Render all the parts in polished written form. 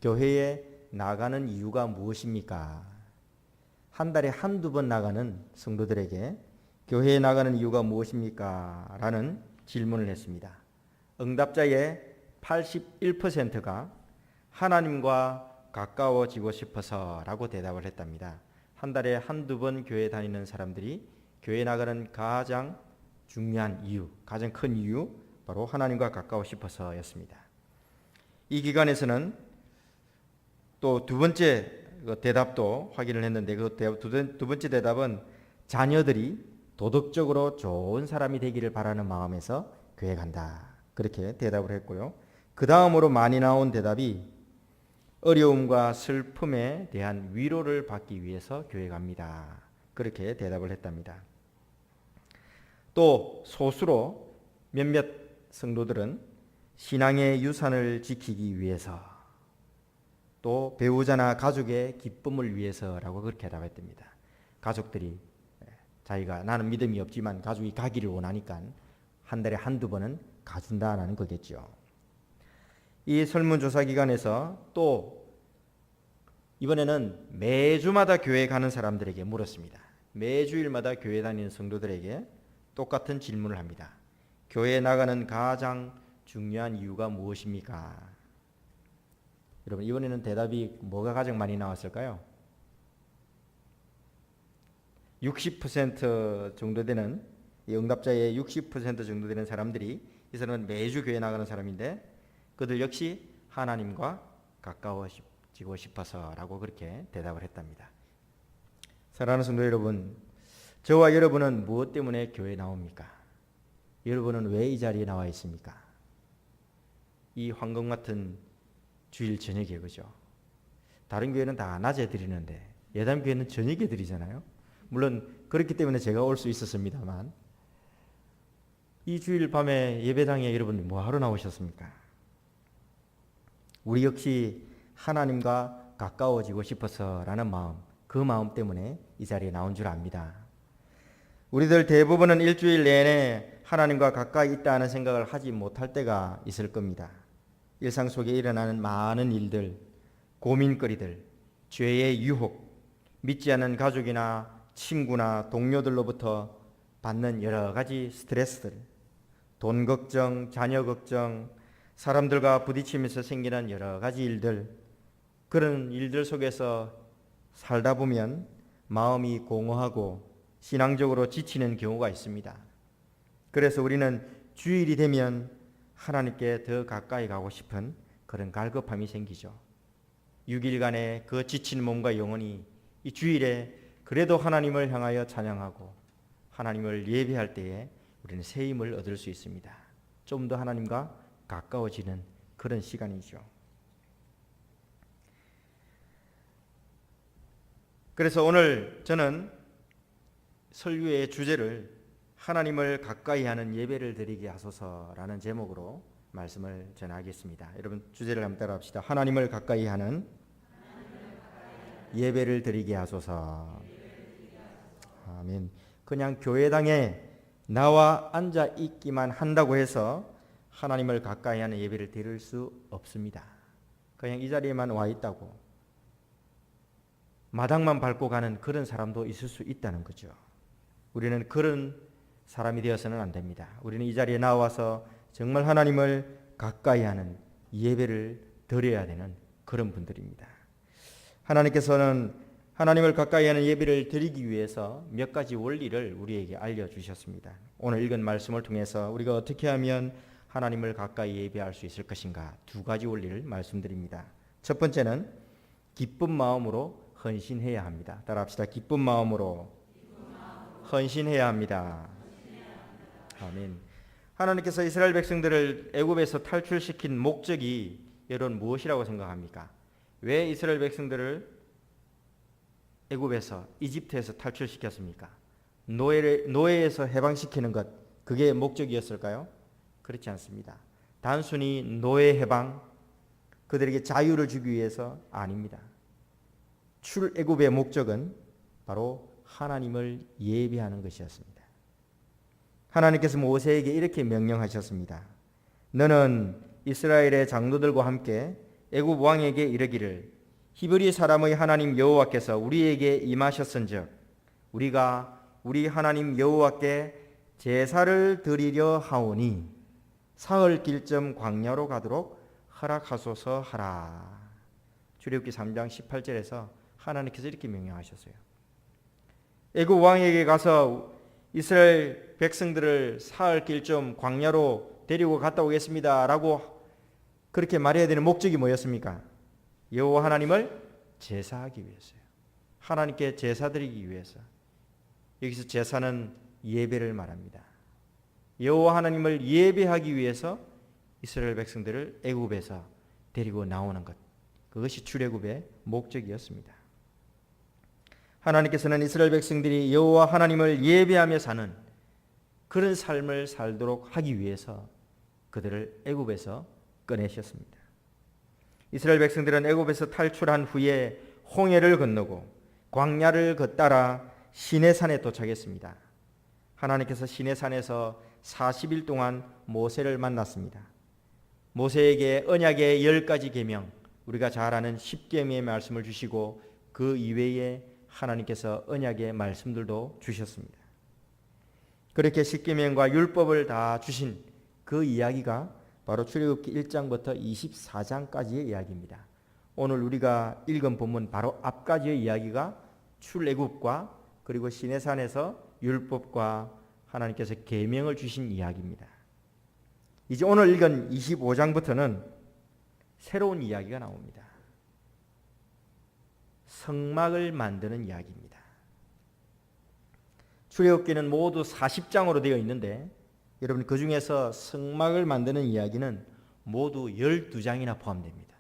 교회에 나가는 이유가 무엇입니까? 한 달에 한두 번 나가는 성도들에게 교회에 나가는 이유가 무엇입니까? 라는 질문을 했습니다. 응답자의 81%가 하나님과 가까워지고 싶어서 라고 대답을 했답니다. 한 달에 한두 번 교회 다니는 사람들이 교회 나가는 가장 중요한 이유, 가장 큰 이유, 바로 하나님과 가까워 싶어서였습니다. 이 기간에서는 또 두 번째 대답도 확인을 했는데, 그 두 번째 대답은 자녀들이 도덕적으로 좋은 사람이 되기를 바라는 마음에서 교회 간다, 그렇게 대답을 했고요. 그 다음으로 많이 나온 대답이 어려움과 슬픔에 대한 위로를 받기 위해서 교회 갑니다, 그렇게 대답을 했답니다. 또 소수로 몇몇 성도들은 신앙의 유산을 지키기 위해서, 또 배우자나 가족의 기쁨을 위해서라고 그렇게 대답했답니다. 가족들이 자기가, 나는 믿음이 없지만 가족이 가기를 원하니까 한 달에 한두 번은 가준다는 거겠죠. 이 설문조사 기간에서 또 이번에는 매주마다 교회 가는 사람들에게 물었습니다. 매주일마다 교회 다니는 성도들에게 똑같은 질문을 합니다. 교회에 나가는 가장 중요한 이유가 무엇입니까? 여러분, 이번에는 대답이 뭐가 가장 많이 나왔을까요? 60% 정도 되는, 이 응답자의 60% 정도 되는 사람들이, 이 사람은 매주 교회 나가는 사람인데 그들 역시 하나님과 가까워지고 싶어서라고 그렇게 대답을 했답니다. 사랑하는 성도 여러분, 저와 여러분은 무엇 때문에 교회에 나옵니까? 여러분은 왜 이 자리에 나와 있습니까? 이 황금 같은 주일 저녁에, 그죠? 다른 교회는 다 낮에 드리는데 예담 교회는 저녁에 드리잖아요. 물론 그렇기 때문에 제가 올 수 있었습니다만, 이 주일 밤에 예배당에 여러분 뭐하러 나오셨습니까? 우리 역시 하나님과 가까워지고 싶어서라는 마음, 그 마음 때문에 이 자리에 나온 줄 압니다. 우리들 대부분은 일주일 내내 하나님과 가까이 있다는 생각을 하지 못할 때가 있을 겁니다. 일상 속에 일어나는 많은 일들, 고민거리들, 죄의 유혹, 믿지 않는 가족이나 친구나 동료들로부터 받는 여러 가지 스트레스들, 돈 걱정, 자녀 걱정, 사람들과 부딪히면서 생기는 여러 가지 일들, 그런 일들 속에서 살다 보면 마음이 공허하고 신앙적으로 지치는 경우가 있습니다. 그래서 우리는 주일이 되면 하나님께 더 가까이 가고 싶은 그런 갈급함이 생기죠. 6일간의 그 지친 몸과 영혼이 이 주일에 그래도 하나님을 향하여 찬양하고 하나님을 예배할 때에 우리는 새 힘을 얻을 수 있습니다. 좀 더 하나님과 가까워지는 그런 시간이죠. 그래서 오늘 저는 설교의 주제를 하나님을 가까이 하는 예배를 드리게 하소서라는 제목으로 말씀을 전하겠습니다. 여러분, 주제를 한번 따라합시다. 하나님을 가까이 하는 예배를 드리게 하소서. 아멘. 그냥 교회당에 나와 앉아 있기만 한다고 해서 하나님을 가까이 하는 예배를 드릴 수 없습니다. 그냥 이 자리에만 와 있다고 마당만 밟고 가는 그런 사람도 있을 수 있다는 거죠. 우리는 그런 사람이 되어서는 안 됩니다. 우리는 이 자리에 나와서 정말 하나님을 가까이 하는 예배를 드려야 되는 그런 분들입니다. 하나님께서는 하나님을 가까이 하는 예배를 드리기 위해서 몇 가지 원리를 우리에게 알려주셨습니다. 오늘 읽은 말씀을 통해서 우리가 어떻게 하면 하나님을 가까이 예배할 수 있을 것인가, 두 가지 원리를 말씀드립니다. 첫 번째는 기쁜 마음으로 헌신해야 합니다. 따라합시다. 기쁜 마음으로 헌신해야 합니다. 아멘. 하나님께서 이스라엘 백성들을 애굽에서 탈출시킨 목적이 여러분 무엇이라고 생각합니까? 왜 이스라엘 백성들을 애굽에서, 이집트에서 탈출시켰습니까? 노예에서 해방시키는 것, 그게 목적이었을까요? 그렇지 않습니다. 단순히 노예 해방, 그들에게 자유를 주기 위해서 아닙니다. 출애굽의 목적은 바로 하나님을 예배하는 것이었습니다. 하나님께서 모세에게 이렇게 명령하셨습니다. 너는 이스라엘의 장로들과 함께 애굽 왕에게 이르기를 히브리 사람의 하나님 여호와께서 우리에게 임하셨은즉 우리가 우리 하나님 여호와께 제사를 드리려 하오니 사흘 길쯤 광야로 가도록 허락하소서 하라. 출애굽기 3장 18절에서 하나님께서 이렇게 명령하셨어요. 애굽 왕에게 가서 이스라엘 백성들을 사흘 길쯤 광야로 데리고 갔다 오겠습니다 라고 그렇게 말해야 되는 목적이 뭐였습니까? 여호와 하나님을 제사하기 위해서요. 하나님께 제사 드리기 위해서. 여기서 제사는 예배를 말합니다. 여호와 하나님을 예배하기 위해서 이스라엘 백성들을 애굽에서 데리고 나오는 것, 그것이 출애굽의 목적이었습니다. 하나님께서는 이스라엘 백성들이 여호와 하나님을 예배하며 사는 그런 삶을 살도록 하기 위해서 그들을 애굽에서 꺼내셨습니다. 이스라엘 백성들은 애굽에서 탈출한 후에 홍해를 건너고 광야를 따라 시내산에 도착했습니다. 하나님께서 시내산에서 40일 동안 모세를 만났습니다. 모세에게 언약의 10가지 계명, 우리가 잘 아는 10계명의 말씀을 주시고 그 이외에 하나님께서 언약의 말씀들도 주셨습니다. 그렇게 10계명과 율법을 다 주신 그 이야기가 바로 출애굽기 1장부터 24장까지의 이야기입니다. 오늘 우리가 읽은 본문 바로 앞까지의 이야기가 출애굽과 그리고 시내산에서 율법과 하나님께서 계명을 주신 이야기입니다. 이제 오늘 읽은 25장부터는 새로운 이야기가 나옵니다. 성막을 만드는 이야기입니다. 출애굽기는 모두 40장으로 되어 있는데 여러분 그 중에서 성막을 만드는 이야기는 모두 12장이나 포함됩니다.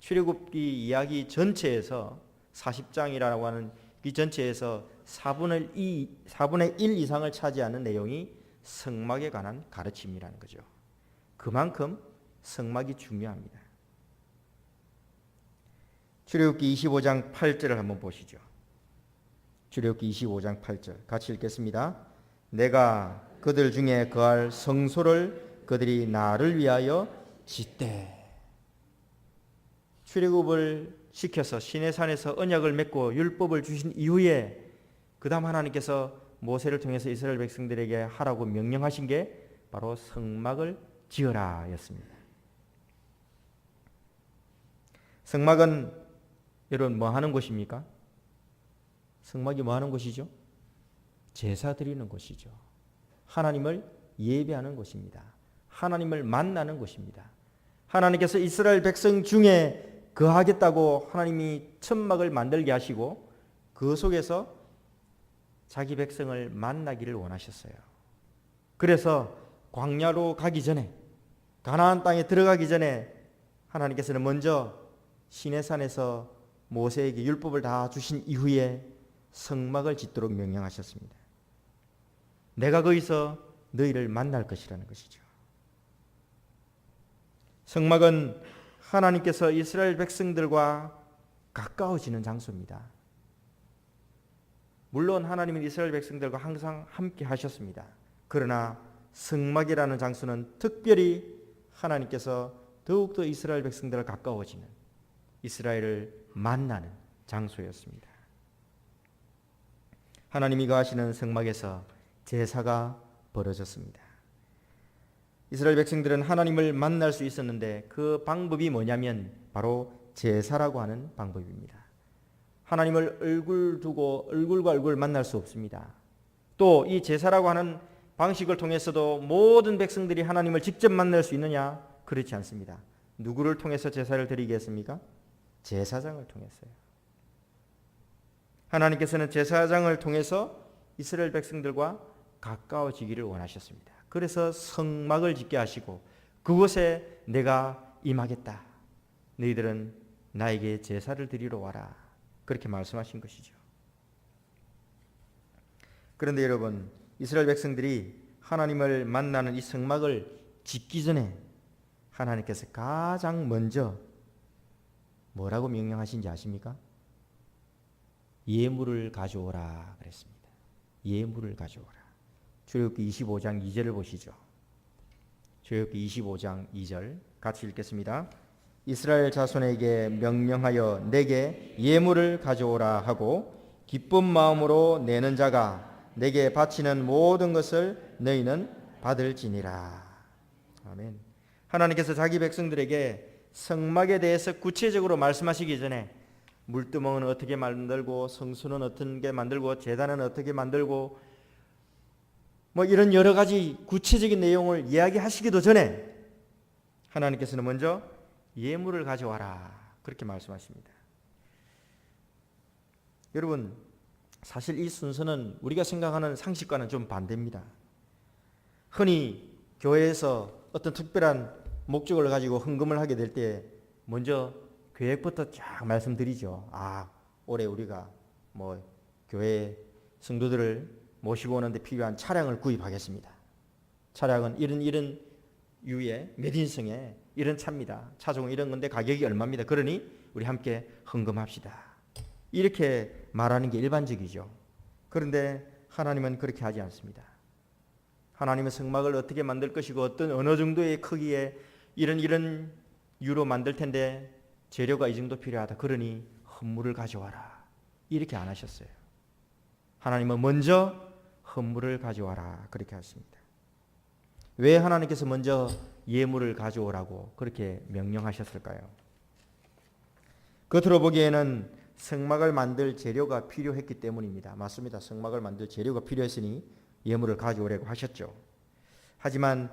출애굽기 이야기 전체에서 40장이라고 하는 이 전체에서 4분의 1 이상을 차지하는 내용이 성막에 관한 가르침이라는 거죠. 그만큼 성막이 중요합니다. 출애굽기 25장 8절을 한번 보시죠. 출애굽기 25장 8절 같이 읽겠습니다. 내가 그들 중에 거할 성소를 그들이 나를 위하여 짓되. 출애굽을 시켜서 시내산에서 언약을 맺고 율법을 주신 이후에 그 다음 하나님께서 모세를 통해서 이스라엘 백성들에게 하라고 명령하신 게 바로 성막을 지어라 였습니다. 성막은 여러분 뭐 하는 곳입니까? 성막이 뭐 하는 곳이죠? 제사 드리는 곳이죠. 하나님을 예배하는 곳입니다. 하나님을 만나는 곳입니다. 하나님께서 이스라엘 백성 중에 거하겠다고 하나님이 천막을 만들게 하시고 그 속에서 자기 백성을 만나기를 원하셨어요. 그래서 광야로 가기 전에 가나안 땅에 들어가기 전에 하나님께서는 먼저 시내산에서 모세에게 율법을 다 주신 이후에 성막을 짓도록 명령하셨습니다. 내가 거기서 너희를 만날 것이라는 것이죠. 성막은 하나님께서 이스라엘 백성들과 가까워지는 장소입니다. 물론 하나님은 이스라엘 백성들과 항상 함께 하셨습니다. 그러나 성막이라는 장소는 특별히 하나님께서 더욱더 이스라엘 백성들과 가까워지는, 이스라엘을 만나는 장소였습니다. 하나님이 거하시는 성막에서 제사가 벌어졌습니다. 이스라엘 백성들은 하나님을 만날 수 있었는데 그 방법이 뭐냐면 바로 제사라고 하는 방법입니다. 하나님을 얼굴 두고 얼굴과 얼굴 만날 수 없습니다. 또 이 제사라고 하는 방식을 통해서도 모든 백성들이 하나님을 직접 만날 수 있느냐? 그렇지 않습니다. 누구를 통해서 제사를 드리겠습니까? 제사장을 통해서요. 하나님께서는 제사장을 통해서 이스라엘 백성들과 가까워지기를 원하셨습니다. 그래서 성막을 짓게 하시고 그곳에 내가 임하겠다. 너희들은 나에게 제사를 드리러 와라. 그렇게 말씀하신 것이죠. 그런데 여러분, 이스라엘 백성들이 하나님을 만나는 이 성막을 짓기 전에 하나님께서 가장 먼저 뭐라고 명령하신지 아십니까? 예물을 가져오라 그랬습니다. 예물을 가져오라. 출애굽기 25장 2절을 보시죠. 출애굽기 25장 2절 같이 읽겠습니다. 이스라엘 자손에게 명령하여 내게 예물을 가져오라 하고 기쁜 마음으로 내는 자가 내게 바치는 모든 것을 너희는 받을지니라. 아멘. 하나님께서 자기 백성들에게 성막에 대해서 구체적으로 말씀하시기 전에 물두멍은 어떻게 만들고 성수는 어떻게 만들고 제단은 어떻게 만들고 뭐 이런 여러 가지 구체적인 내용을 이야기하시기도 전에 하나님께서는 먼저 예물을 가져와라 그렇게 말씀하십니다. 여러분, 사실 이 순서는 우리가 생각하는 상식과는 좀 반대입니다. 흔히 교회에서 어떤 특별한 목적을 가지고 헌금을 하게 될 때 먼저 계획부터 쫙 말씀드리죠. 올해 우리가 뭐 교회 성도들을 모시고 오는데 필요한 차량을 구입하겠습니다. 차량은 이런 유에 몇인승에 이런 차입니다. 차종은 이런 건데 가격이 얼마입니다. 그러니 우리 함께 헌금합시다. 이렇게 말하는 게 일반적이죠. 그런데 하나님은 그렇게 하지 않습니다. 하나님은 성막을 어떻게 만들 것이고 어느 정도의 크기에 이런 유로 만들 텐데 재료가 이 정도 필요하다. 그러니 헌물을 가져와라. 이렇게 안 하셨어요. 하나님은 먼저 헌물을 가져와라. 그렇게 하십니다. 왜 하나님께서 먼저 예물을 가져오라고 그렇게 명령하셨을까요? 겉으로 보기에는 성막을 만들 재료가 필요했기 때문입니다. 맞습니다. 성막을 만들 재료가 필요했으니 예물을 가져오라고 하셨죠. 하지만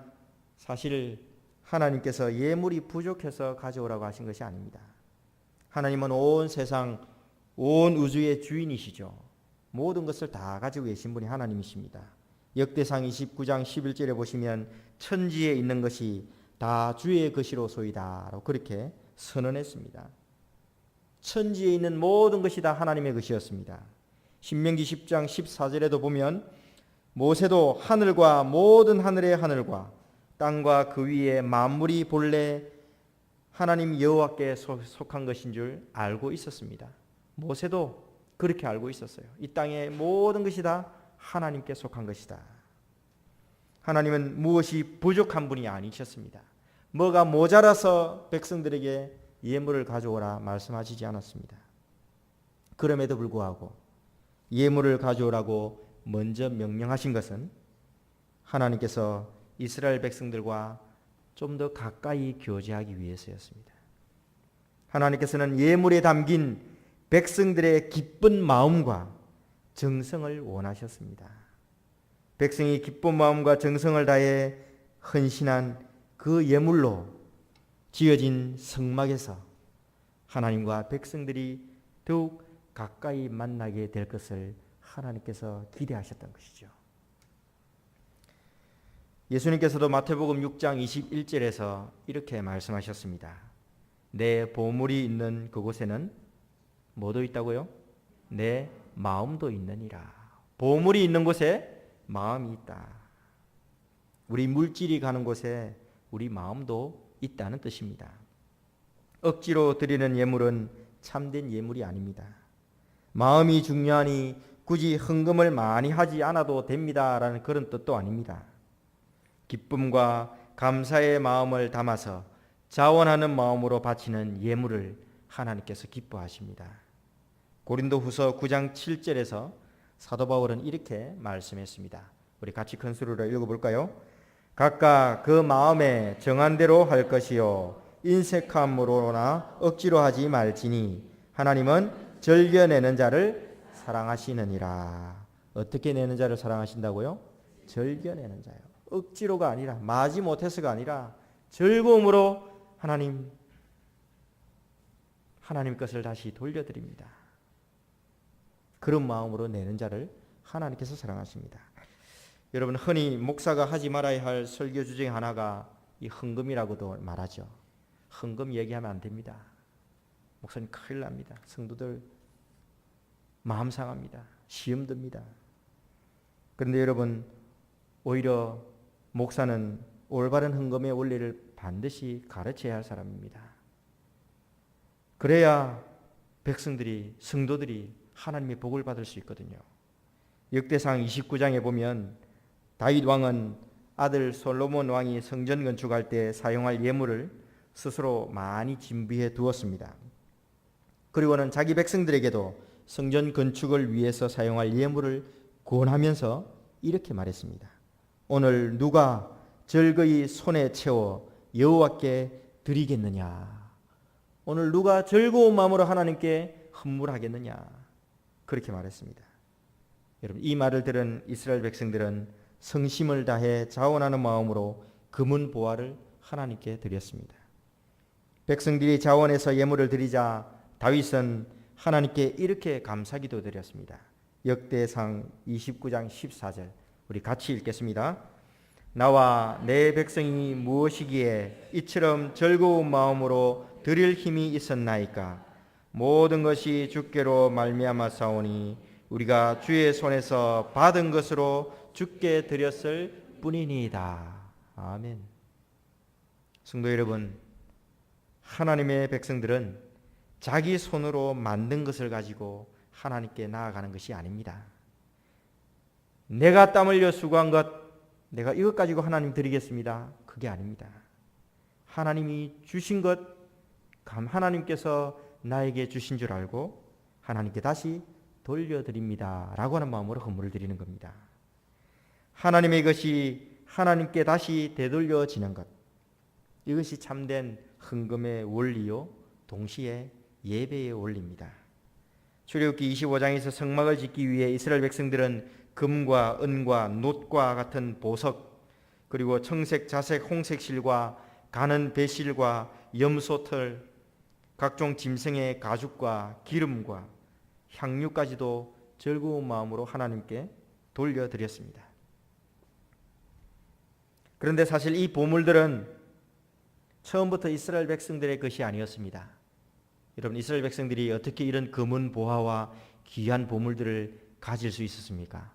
사실 하나님께서 예물이 부족해서 가져오라고 하신 것이 아닙니다. 하나님은 온 세상, 온 우주의 주인이시죠. 모든 것을 다 가지고 계신 분이 하나님이십니다. 역대상 29장 11절에 보시면 천지에 있는 것이 다 주의 것이로소이다 라고 그렇게 선언했습니다. 천지에 있는 모든 것이 다 하나님의 것이었습니다. 신명기 10장 14절에도 보면 모세도 하늘과 모든 하늘의 하늘과 땅과 그 위에 만물이 본래 하나님 여호와께 속한 것인 줄 알고 있었습니다. 모세도 그렇게 알고 있었어요. 이 땅의 모든 것이 다 하나님께 속한 것이다. 하나님은 무엇이 부족한 분이 아니셨습니다. 뭐가 모자라서 백성들에게 예물을 가져오라 말씀하시지 않았습니다. 그럼에도 불구하고 예물을 가져오라고 먼저 명령하신 것은 하나님께서 이스라엘 백성들과 좀 더 가까이 교제하기 위해서였습니다. 하나님께서는 예물에 담긴 백성들의 기쁜 마음과 정성을 원하셨습니다. 백성이 기쁜 마음과 정성을 다해 헌신한 그 예물로 지어진 성막에서 하나님과 백성들이 더욱 가까이 만나게 될 것을 하나님께서 기대하셨던 것이죠. 예수님께서도 마태복음 6장 21절에서 이렇게 말씀하셨습니다. 내 보물이 있는 그곳에는 뭐도 있다고요? 내 마음도 있느니라. 보물이 있는 곳에 마음이 있다. 우리 물질이 가는 곳에 우리 마음도 있다는 뜻입니다. 억지로 드리는 예물은 참된 예물이 아닙니다. 마음이 중요하니 굳이 헌금을 많이 하지 않아도 됩니다라는 그런 뜻도 아닙니다. 기쁨과 감사의 마음을 담아서 자원하는 마음으로 바치는 예물을 하나님께서 기뻐하십니다. 고린도후서 9장 7절에서 사도 바울은 이렇게 말씀했습니다. 우리 같이 큰 소리로 읽어볼까요? 각각 그 마음에 정한 대로 할 것이요 인색함으로나 억지로 하지 말지니 하나님은 즐겨내는 자를 사랑하시느니라. 어떻게 내는 자를 사랑하신다고요? 즐겨내는 자요. 억지로가 아니라 마지 못해서가 아니라 즐거움으로 하나님 것을 다시 돌려드립니다. 그런 마음으로 내는 자를 하나님께서 사랑하십니다. 여러분, 흔히 목사가 하지 말아야 할 설교 주제 하나가 이 헌금이라고도 말하죠. 헌금 얘기하면 안 됩니다. 목사님 큰일 납니다. 성도들 마음 상합니다. 시험 듭니다. 그런데 여러분, 오히려 목사는 올바른 헌금의 원리를 반드시 가르쳐야 할 사람입니다. 그래야 백성들이, 성도들이 하나님의 복을 받을 수 있거든요. 역대상 29장에 보면 다윗 왕은 아들 솔로몬 왕이 성전 건축할 때 사용할 예물을 스스로 많이 준비해 두었습니다. 그리고는 자기 백성들에게도 성전 건축을 위해서 사용할 예물을 권하면서 이렇게 말했습니다. 오늘 누가 즐거이 손에 채워 여호와께 드리겠느냐? 오늘 누가 즐거운 마음으로 하나님께 헌물하겠느냐? 그렇게 말했습니다. 여러분, 이 말을 들은 이스라엘 백성들은 성심을 다해 자원하는 마음으로 금은 보화를 하나님께 드렸습니다. 백성들이 자원해서 예물을 드리자 다윗은 하나님께 이렇게 감사기도 드렸습니다. 역대상 29장 14절 우리 같이 읽겠습니다. 나와 내 백성이 무엇이기에 이처럼 즐거운 마음으로 드릴 힘이 있었나이까? 모든 것이 주께로 말미암아 사오니 우리가 주의 손에서 받은 것으로 주께 드렸을 뿐이니이다. 아멘. 성도 여러분, 하나님의 백성들은 자기 손으로 만든 것을 가지고 하나님께 나아가는 것이 아닙니다. 내가 땀 흘려 수고한 것, 내가 이것 가지고 하나님 드리겠습니다. 그게 아닙니다. 하나님이 주신 것, 하나님께서 나에게 주신 줄 알고 하나님께 다시 돌려드립니다 라고 하는 마음으로 헌물을 드리는 겁니다. 하나님의 것이 하나님께 다시 되돌려지는 것, 이것이 참된 헌금의 원리요 동시에 예배의 원리입니다. 출애굽기 25장에서 성막을 짓기 위해 이스라엘 백성들은 금과 은과 놋과 같은 보석, 그리고 청색, 자색, 홍색 실과 가는 배실과 염소털, 각종 짐승의 가죽과 기름과 향유까지도 즐거운 마음으로 하나님께 돌려드렸습니다. 그런데 사실 이 보물들은 처음부터 이스라엘 백성들의 것이 아니었습니다. 여러분, 이스라엘 백성들이 어떻게 이런 금은 보화와 귀한 보물들을 가질 수 있었습니까?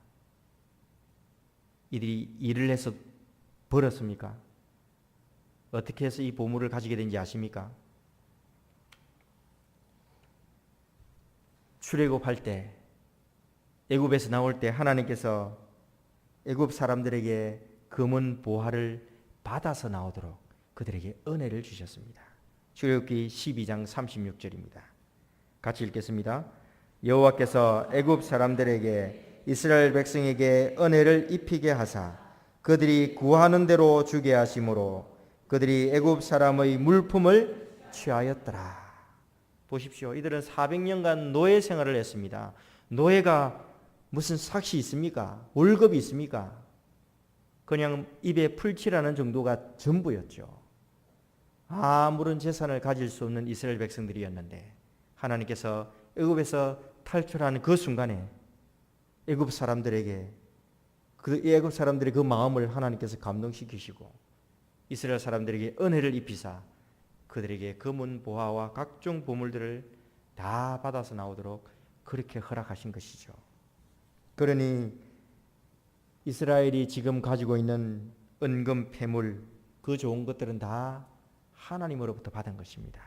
이들이 일을 해서 벌었습니까? 어떻게 해서 이 보물을 가지게 된지 아십니까? 출애굽할 때, 애굽에서 나올 때 하나님께서 애굽 사람들에게 금은 보화를 받아서 나오도록 그들에게 은혜를 주셨습니다. 출애굽기 12장 36절입니다. 같이 읽겠습니다. 여호와께서 애굽 사람들에게 이스라엘 백성에게 은혜를 입히게 하사 그들이 구하는 대로 주게 하심으로 그들이 애굽 사람의 물품을 취하였더라. 보십시오. 이들은 400년간 노예 생활을 했습니다. 노예가 무슨 삭시 있습니까? 월급이 있습니까? 그냥 입에 풀칠하는 정도가 전부였죠. 아무런 재산을 가질 수 없는 이스라엘 백성들이었는데 하나님께서 애굽에서 탈출하는 그 순간에 애굽 사람들에게 애굽 사람들의 그 마음을 하나님께서 감동시키시고 이스라엘 사람들에게 은혜를 입히사 그들에게 금은 보화와 각종 보물들을 다 받아서 나오도록 그렇게 허락하신 것이죠. 그러니 이스라엘이 지금 가지고 있는 은금, 폐물, 그 좋은 것들은 다 하나님으로부터 받은 것입니다.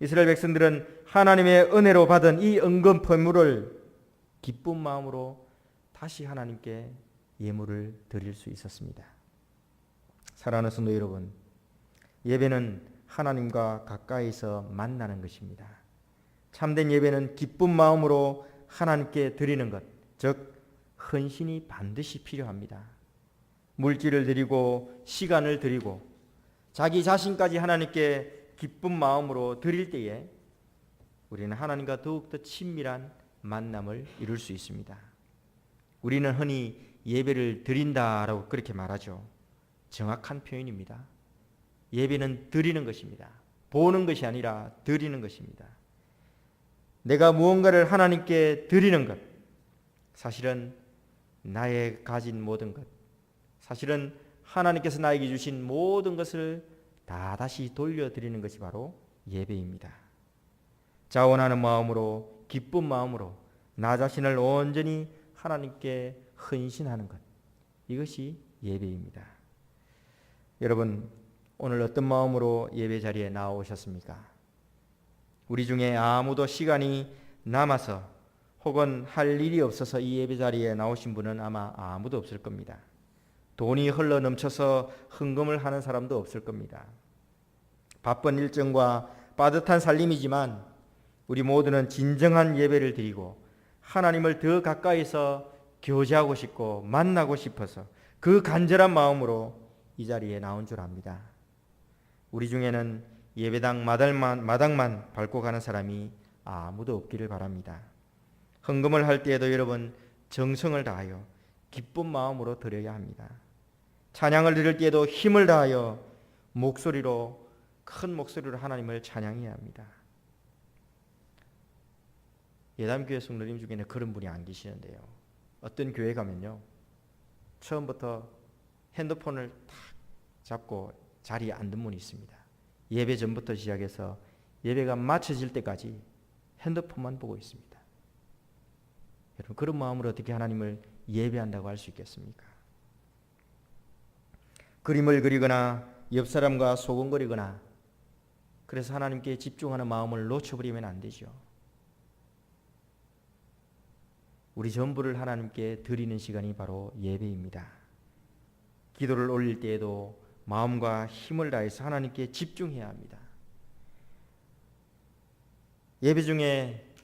이스라엘 백성들은 하나님의 은혜로 받은 이 은금, 폐물을 기쁜 마음으로 다시 하나님께 예물을 드릴 수 있었습니다. 사랑하는 성도 여러분, 예배는 하나님과 가까이서 만나는 것입니다. 참된 예배는 기쁜 마음으로 하나님께 드리는 것, 즉 헌신이 반드시 필요합니다. 물질을 드리고 시간을 드리고 자기 자신까지 하나님께 기쁜 마음으로 드릴 때에 우리는 하나님과 더욱더 친밀한 만남을 이룰 수 있습니다. 우리는 흔히 예배를 드린다라고 그렇게 말하죠. 정확한 표현입니다. 예배는 드리는 것입니다. 보는 것이 아니라 드리는 것입니다. 내가 무언가를 하나님께 드리는 것, 사실은 나의 가진 모든 것, 사실은 하나님께서 나에게 주신 모든 것을 다 다시 돌려드리는 것이 바로 예배입니다. 자원하는 마음으로, 기쁜 마음으로 나 자신을 온전히 하나님께 헌신하는 것, 이것이 예배입니다. 여러분, 오늘 어떤 마음으로 예배 자리에 나오셨습니까? 우리 중에 아무도 시간이 남아서 혹은 할 일이 없어서 이 예배 자리에 나오신 분은 아마 아무도 없을 겁니다. 돈이 흘러 넘쳐서 헌금을 하는 사람도 없을 겁니다. 바쁜 일정과 빠듯한 삶이지만 우리 모두는 진정한 예배를 드리고 하나님을 더 가까이서 교제하고 싶고 만나고 싶어서 그 간절한 마음으로 이 자리에 나온 줄 압니다. 우리 중에는 예배당 마당만 밟고 가는 사람이 아무도 없기를 바랍니다. 헌금을 할 때에도 여러분 정성을 다하여 기쁜 마음으로 드려야 합니다. 찬양을 드릴 때에도 힘을 다하여 큰 목소리로 하나님을 찬양해야 합니다. 예담교회 성도님 중에는 그런 분이 안 계시는데요. 어떤 교회 가면요, 처음부터 핸드폰을 탁 잡고 자리에 앉는 분이 있습니다. 예배 전부터 시작해서 예배가 마쳐질 때까지 핸드폰만 보고 있습니다. 여러분, 그런 마음으로 어떻게 하나님을 예배한다고 할 수 있겠습니까? 그림을 그리거나 옆 사람과 소곤거리거나 그래서 하나님께 집중하는 마음을 놓쳐버리면 안 되죠. 우리 전부를 하나님께 드리는 시간이 바로 예배입니다. 기도를 올릴 때에도 마음과 힘을 다해서 하나님께 집중해야 합니다. 예배 중에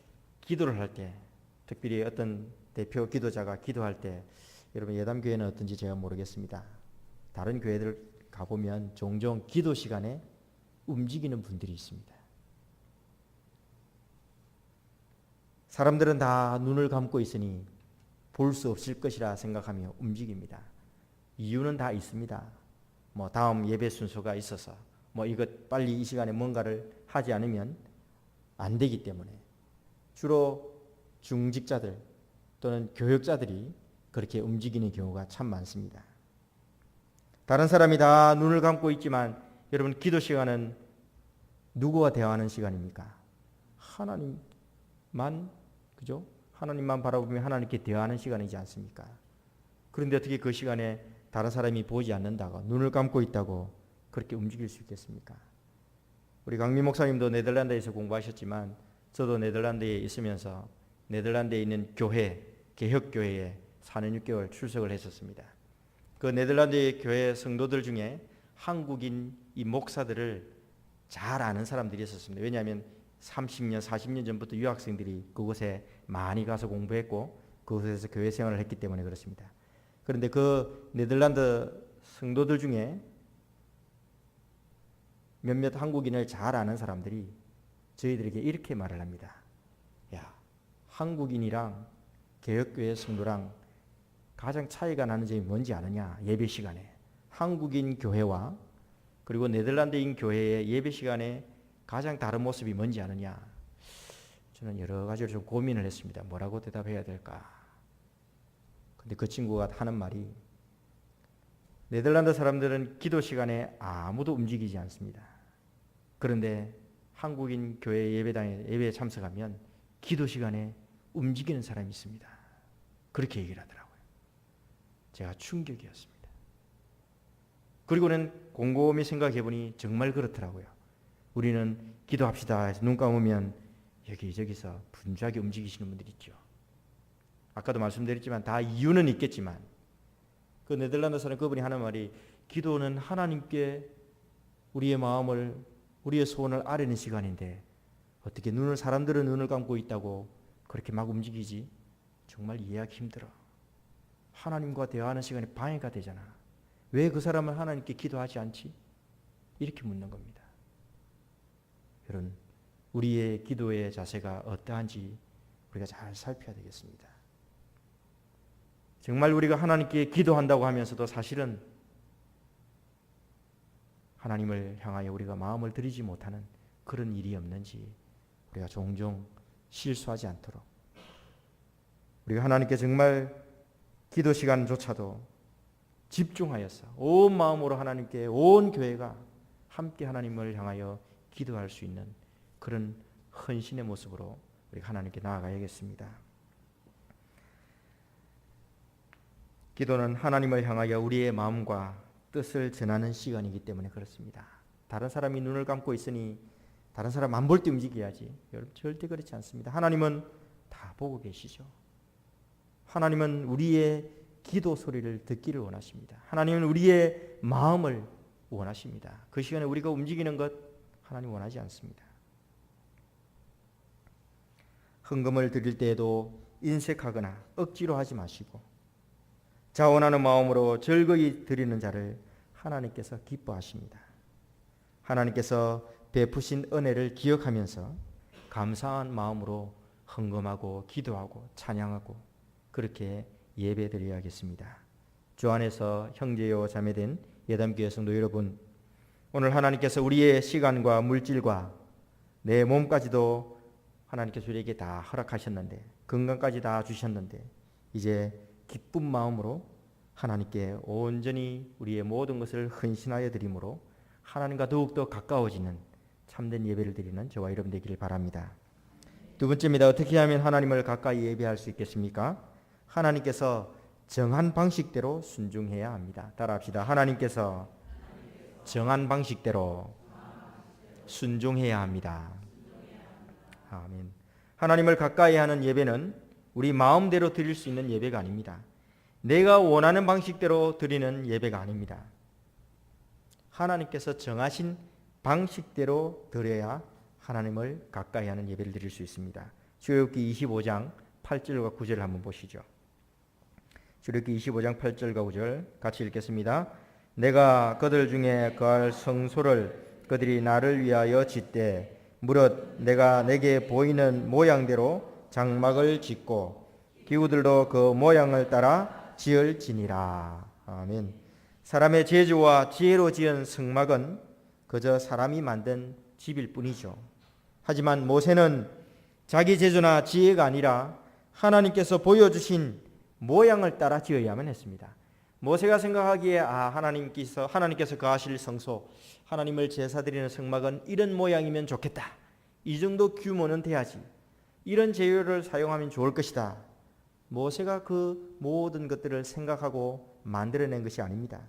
기도를 할 때, 특별히 어떤 대표 기도자가 기도할 때, 여러분 예담교회는 어떤지 제가 모르겠습니다. 다른 교회들 가보면 종종 기도 시간에 움직이는 분들이 있습니다. 사람들은 다 눈을 감고 있으니 볼 수 없을 것이라 생각하며 움직입니다. 이유는 다 있습니다. 다음 예배 순서가 있어서 이것 빨리 이 시간에 뭔가를 하지 않으면 안 되기 때문에 주로 중직자들 또는 교역자들이 그렇게 움직이는 경우가 참 많습니다. 다른 사람이 다 눈을 감고 있지만 여러분 기도 시간은 누구와 대화하는 시간입니까? 하나님만, 그죠? 하나님만 바라보며 하나님께 대화하는 시간이지 않습니까? 그런데 어떻게 그 시간에 다른 사람이 보지 않는다고 눈을 감고 있다고 그렇게 움직일 수 있겠습니까? 우리 강민 목사님도 네덜란드에서 공부하셨지만 저도 네덜란드에 있으면서 네덜란드에 있는 교회, 개혁교회에 4년 6개월 출석을 했었습니다. 그 네덜란드 교회 성도들 중에 한국인 이 목사들을 잘 아는 사람들이 있었습니다. 왜냐하면 30년, 40년 전부터 유학생들이 그곳에 많이 가서 공부했고 그곳에서 교회 생활을 했기 때문에 그렇습니다. 그런데 그 네덜란드 성도들 중에 몇몇 한국인을 잘 아는 사람들이 저희들에게 이렇게 말을 합니다. 야, 한국인이랑 개혁교회 성도랑 가장 차이가 나는 점이 뭔지 아느냐? 예배 시간에 한국인 교회와 그리고 네덜란드인 교회의 예배 시간에 가장 다른 모습이 뭔지 아느냐? 저는 여러 가지로 좀 고민을 했습니다. 뭐라고 대답해야 될까? 근데 그 친구가 하는 말이 네덜란드 사람들은 기도 시간에 아무도 움직이지 않습니다. 그런데 한국인 교회 예배에 참석하면 기도 시간에 움직이는 사람이 있습니다. 그렇게 얘기를 하더라고요. 제가 충격이었습니다. 그리고는 곰곰이 생각해보니 정말 그렇더라고요. 우리는 기도합시다 해서 눈 감으면 여기저기서 분주하게 움직이시는 분들이 있죠. 아까도 말씀드렸지만 다 이유는 있겠지만 그 네덜란드 사람 그분이 하는 말이 기도는 하나님께 우리의 마음을 우리의 소원을 아뢰는 시간인데 어떻게 사람들은 눈을 감고 있다고 그렇게 막 움직이지? 정말 이해하기 힘들어. 하나님과 대화하는 시간에 방해가 되잖아. 왜 그 사람은 하나님께 기도하지 않지? 이렇게 묻는 겁니다. 여러분, 우리의 기도의 자세가 어떠한지 우리가 잘 살펴야 되겠습니다. 정말 우리가 하나님께 기도한다고 하면서도 사실은 하나님을 향하여 우리가 마음을 들이지 못하는 그런 일이 없는지 우리가 종종 실수하지 않도록 우리가 하나님께 정말 기도 시간조차도 집중하여서 온 마음으로 하나님께 온 교회가 함께 하나님을 향하여 기도할 수 있는 그런 헌신의 모습으로 우리가 하나님께 나아가야겠습니다. 기도는 하나님을 향하여 우리의 마음과 뜻을 전하는 시간이기 때문에 그렇습니다. 다른 사람이 눈을 감고 있으니 다른 사람 안 볼 때 움직여야지. 여러분 절대 그렇지 않습니다. 하나님은 다 보고 계시죠. 하나님은 우리의 기도 소리를 듣기를 원하십니다. 하나님은 우리의 마음을 원하십니다. 그 시간에 우리가 움직이는 것 하나님 원하지 않습니다. 헌금을 드릴 때에도 인색하거나 억지로 하지 마시고 자원하는 마음으로 즐거이 드리는 자를 하나님께서 기뻐하십니다. 하나님께서 베푸신 은혜를 기억하면서 감사한 마음으로 헌금하고 기도하고 찬양하고 그렇게 예배드려야겠습니다. 주 안에서 형제요 자매된 예담교회 성도 여러분, 오늘 하나님께서 우리의 시간과 물질과 내 몸까지도 하나님께서 우리에게 다 허락하셨는데, 건강까지 다 주셨는데, 이제 기쁜 마음으로 하나님께 온전히 우리의 모든 것을 헌신하여 드림으로 하나님과 더욱더 가까워지는 참된 예배를 드리는 저와 여러분 되기를 바랍니다. 두 번째입니다. 어떻게 하면 하나님을 가까이 예배할 수 있겠습니까? 하나님께서 정한 방식대로 순종해야 합니다. 따라합시다. 하나님께서 정한 방식대로 순종해야 합니다. 아멘. 하나님을 가까이 하는 예배는 우리 마음대로 드릴 수 있는 예배가 아닙니다. 내가 원하는 방식대로 드리는 예배가 아닙니다. 하나님께서 정하신 방식대로 드려야 하나님을 가까이 하는 예배를 드릴 수 있습니다. 출애굽기 25장 8절과 9절을 한번 보시죠. 출애굽기 25장 8절과 9절 같이 읽겠습니다. 내가 그들 중에 거할 성소를 그들이 나를 위하여 짓되 무릇 내가 내게 보이는 모양대로 장막을 짓고 기구들도 그 모양을 따라 지을지니라. 아멘. 사람의 재주와 지혜로 지은 성막은 그저 사람이 만든 집일 뿐이죠. 하지만 모세는 자기 재주나 지혜가 아니라 하나님께서 보여주신 모양을 따라 지어야만 했습니다. 모세가 생각하기에 하나님께서 거하실 성소, 하나님을 제사드리는 성막은 이런 모양이면 좋겠다. 이 정도 규모는 돼야지. 이런 재료를 사용하면 좋을 것이다. 모세가 그 모든 것들을 생각하고 만들어낸 것이 아닙니다.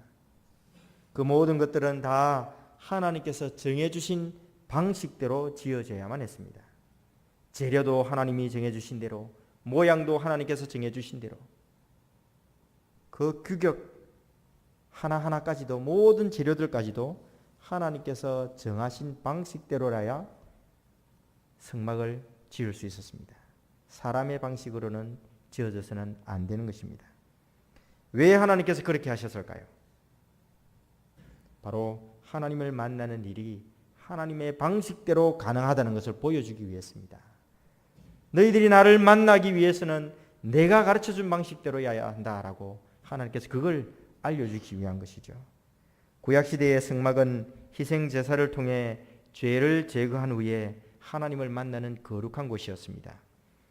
그 모든 것들은 다 하나님께서 정해주신 방식대로 지어져야만 했습니다. 재료도 하나님이 정해주신 대로, 모양도 하나님께서 정해주신 대로, 그 규격 하나하나까지도, 모든 재료들까지도 하나님께서 정하신 방식대로라야 성막을 지을 수 있었습니다. 사람의 방식으로는 지어져서는 안 되는 것입니다. 왜 하나님께서 그렇게 하셨을까요? 바로 하나님을 만나는 일이 하나님의 방식대로 가능하다는 것을 보여주기 위해서입니다. 너희들이 나를 만나기 위해서는 내가 가르쳐준 방식대로여야 한다라고 하나님께서 그걸 알려주기 위한 것이죠. 구약시대의 성막은 희생제사를 통해 죄를 제거한 후에 하나님을 만나는 거룩한 곳이었습니다.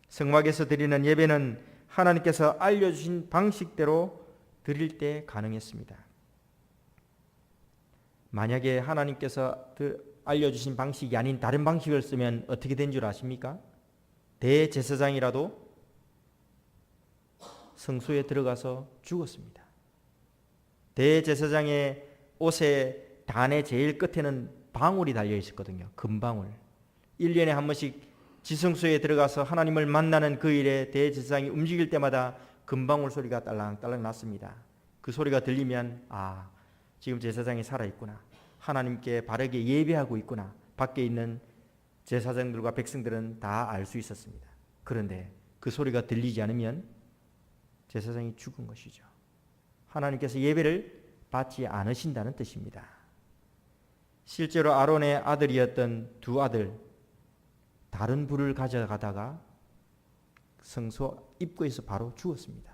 성막에서 드리는 예배는 하나님께서 알려주신 방식대로 드릴 때 가능했습니다. 만약에 하나님께서 알려주신 방식이 아닌 다른 방식을 쓰면 어떻게 된 줄 아십니까? 대제사장이라도 성소에 들어가서 죽었습니다. 대제사장의 옷의 단의 제일 끝에는 방울이 달려 있었거든요. 금방울. 1년에 한 번씩 지성소에 들어가서 하나님을 만나는 그 일에 대제사장이 움직일 때마다 금방울 소리가 딸랑딸랑 났습니다. 그 소리가 들리면 지금 제사장이 살아있구나. 하나님께 바르게 예배하고 있구나. 밖에 있는 제사장들과 백성들은 다 알 수 있었습니다. 그런데 그 소리가 들리지 않으면 제사장이 죽은 것이죠. 하나님께서 예배를 받지 않으신다는 뜻입니다. 실제로 아론의 아들이었던 두 아들, 다른 불을 가져가다가 성소 입구에서 바로 죽었습니다.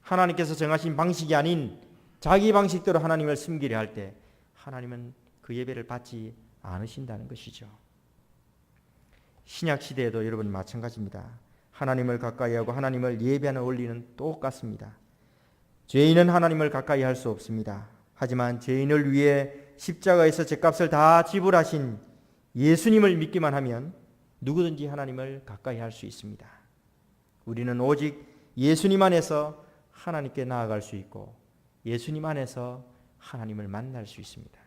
하나님께서 정하신 방식이 아닌 자기 방식대로 하나님을 섬기려 할 때 하나님은 그 예배를 받지 않으신다는 것이죠. 신약 시대에도 여러분 마찬가지입니다. 하나님을 가까이 하고 하나님을 예배하는 원리는 똑같습니다. 죄인은 하나님을 가까이 할 수 없습니다. 하지만 죄인을 위해 십자가에서 죄값을 다 지불하신 예수님을 믿기만 하면 누구든지 하나님을 가까이 할 수 있습니다. 우리는 오직 예수님 안에서 하나님께 나아갈 수 있고 예수님 안에서 하나님을 만날 수 있습니다.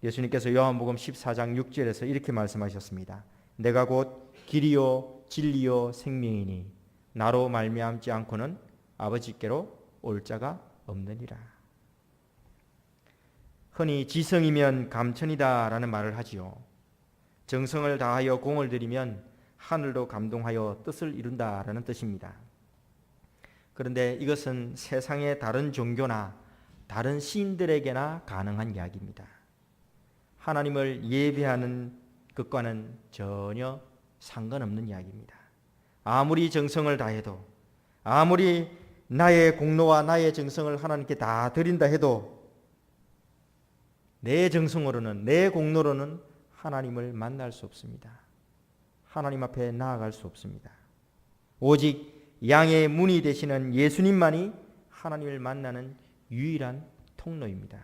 예수님께서 요한복음 14장 6절에서 이렇게 말씀하셨습니다. 내가 곧 길이요 진리요 생명이니 나로 말미암지 않고는 아버지께로 올 자가 없느니라. 흔히 지성이면 감천이다라는 말을 하지요. 정성을 다하여 공을 들이면 하늘도 감동하여 뜻을 이룬다라는 뜻입니다. 그런데 이것은 세상의 다른 종교나 다른 시인들에게나 가능한 이야기입니다. 하나님을 예배하는 것과는 전혀 상관없는 이야기입니다. 아무리 정성을 다해도, 아무리 나의 공로와 나의 정성을 하나님께 다 드린다 해도 내 정성으로는, 내 공로로는 하나님을 만날 수 없습니다. 하나님 앞에 나아갈 수 없습니다. 오직 양의 문이 되시는 예수님만이 하나님을 만나는 유일한 통로입니다.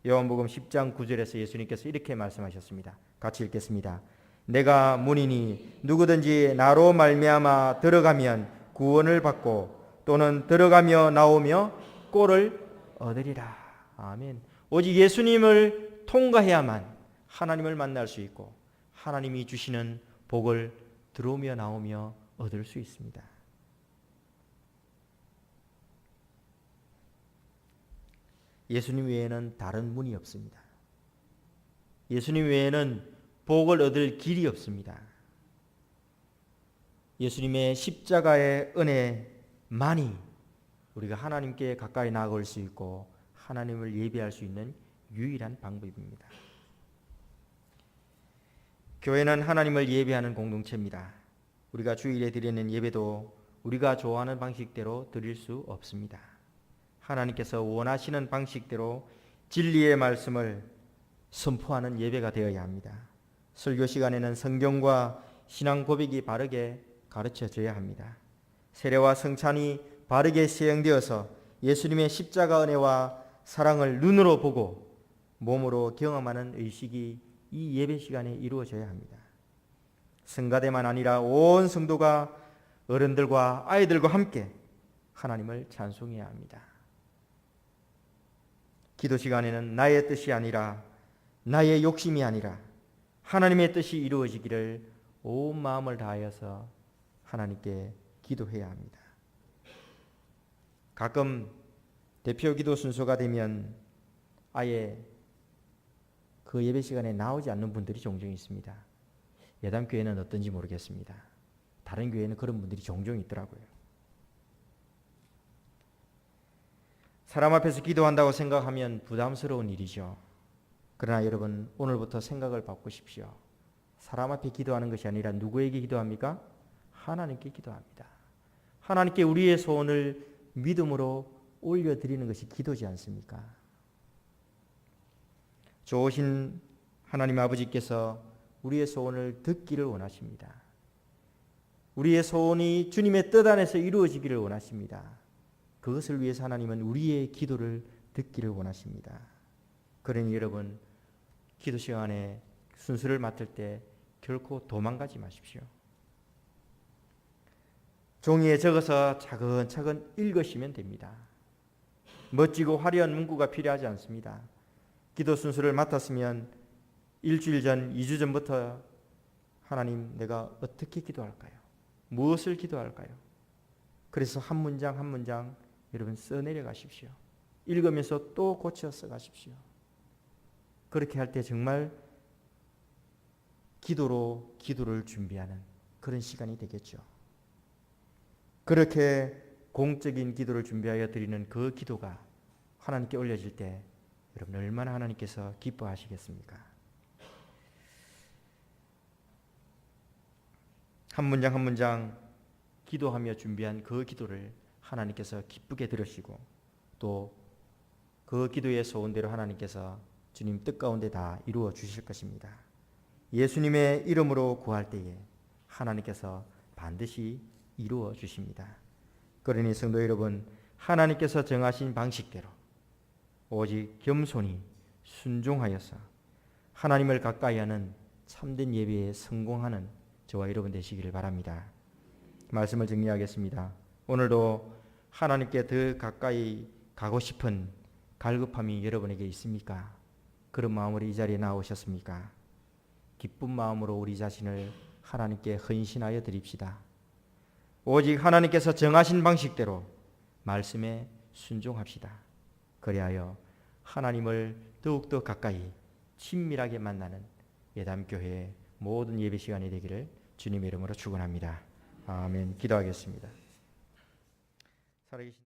요한복음 10장 9절에서 예수님께서 이렇게 말씀하셨습니다. 같이 읽겠습니다. 내가 문이니 누구든지 나로 말미암아 들어가면 구원을 받고 또는 들어가며 나오며 꼴을 얻으리라. 아멘. 오직 예수님을 통과해야만 하나님을 만날 수 있고 하나님이 주시는 복을 들어오며 나오며 얻을 수 있습니다. 예수님 외에는 다른 문이 없습니다. 예수님 외에는 복을 얻을 길이 없습니다. 예수님의 십자가의 은혜만이 우리가 하나님께 가까이 나아갈 수 있고 하나님을 예배할 수 있는 유일한 방법입니다. 교회는 하나님을 예배하는 공동체입니다. 우리가 주일에 드리는 예배도 우리가 좋아하는 방식대로 드릴 수 없습니다. 하나님께서 원하시는 방식대로 진리의 말씀을 선포하는 예배가 되어야 합니다. 설교 시간에는 성경과 신앙 고백이 바르게 가르쳐져야 합니다. 세례와 성찬이 바르게 시행되어서 예수님의 십자가 은혜와 사랑을 눈으로 보고 몸으로 경험하는 의식이 이 예배 시간에 이루어져야 합니다. 성가대만 아니라 온 성도가 어른들과 아이들과 함께 하나님을 찬송해야 합니다. 기도 시간에는 나의 뜻이 아니라 나의 욕심이 아니라 하나님의 뜻이 이루어지기를 온 마음을 다하여서 하나님께 기도해야 합니다. 가끔 대표 기도 순서가 되면 아예 그 예배 시간에 나오지 않는 분들이 종종 있습니다. 예담교회는 어떤지 모르겠습니다. 다른 교회는 그런 분들이 종종 있더라고요. 사람 앞에서 기도한다고 생각하면 부담스러운 일이죠. 그러나 여러분, 오늘부터 생각을 바꾸십시오. 사람 앞에 기도하는 것이 아니라 누구에게 기도합니까? 하나님께 기도합니다. 하나님께 우리의 소원을 믿음으로 올려드리는 것이 기도지 않습니까? 좋으신 하나님 아버지께서 우리의 소원을 듣기를 원하십니다. 우리의 소원이 주님의 뜻 안에서 이루어지기를 원하십니다. 그것을 위해서 하나님은 우리의 기도를 듣기를 원하십니다. 그러니 여러분, 기도 시간에 순서를 맡을 때 결코 도망가지 마십시오. 종이에 적어서 차근차근 읽으시면 됩니다. 멋지고 화려한 문구가 필요하지 않습니다. 기도 순서를 맡았으면 일주일 전, 2주 전부터 하나님, 내가 어떻게 기도할까요? 무엇을 기도할까요? 그래서 한 문장 한 문장 여러분 써내려 가십시오. 읽으면서 또 고쳐 써 가십시오. 그렇게 할 때 정말 기도로 기도를 준비하는 그런 시간이 되겠죠. 그렇게 공적인 기도를 준비하여 드리는 그 기도가 하나님께 올려질 때 여러분 얼마나 하나님께서 기뻐하시겠습니까? 한 문장 한 문장 기도하며 준비한 그 기도를 하나님께서 기쁘게 들으시고 또 그 기도의 소원대로 하나님께서 주님 뜻 가운데 다 이루어 주실 것입니다. 예수님의 이름으로 구할 때에 하나님께서 반드시 이루어 주십니다. 그러니 성도 여러분, 하나님께서 정하신 방식대로 오직 겸손히 순종하여서 하나님을 가까이 하는 참된 예배에 성공하는 저와 여러분 되시기를 바랍니다. 말씀을 정리하겠습니다. 오늘도 하나님께 더 가까이 가고 싶은 갈급함이 여러분에게 있습니까? 그런 마음으로 이 자리에 나오셨습니까? 기쁜 마음으로 우리 자신을 하나님께 헌신하여 드립시다. 오직 하나님께서 정하신 방식대로 말씀에 순종합시다. 그리하여 하나님을 더욱더 가까이 친밀하게 만나는 예담교회의 모든 예배 시간이 되기를 주님의 이름으로 축원합니다. 아멘. 기도하겠습니다. 살아계신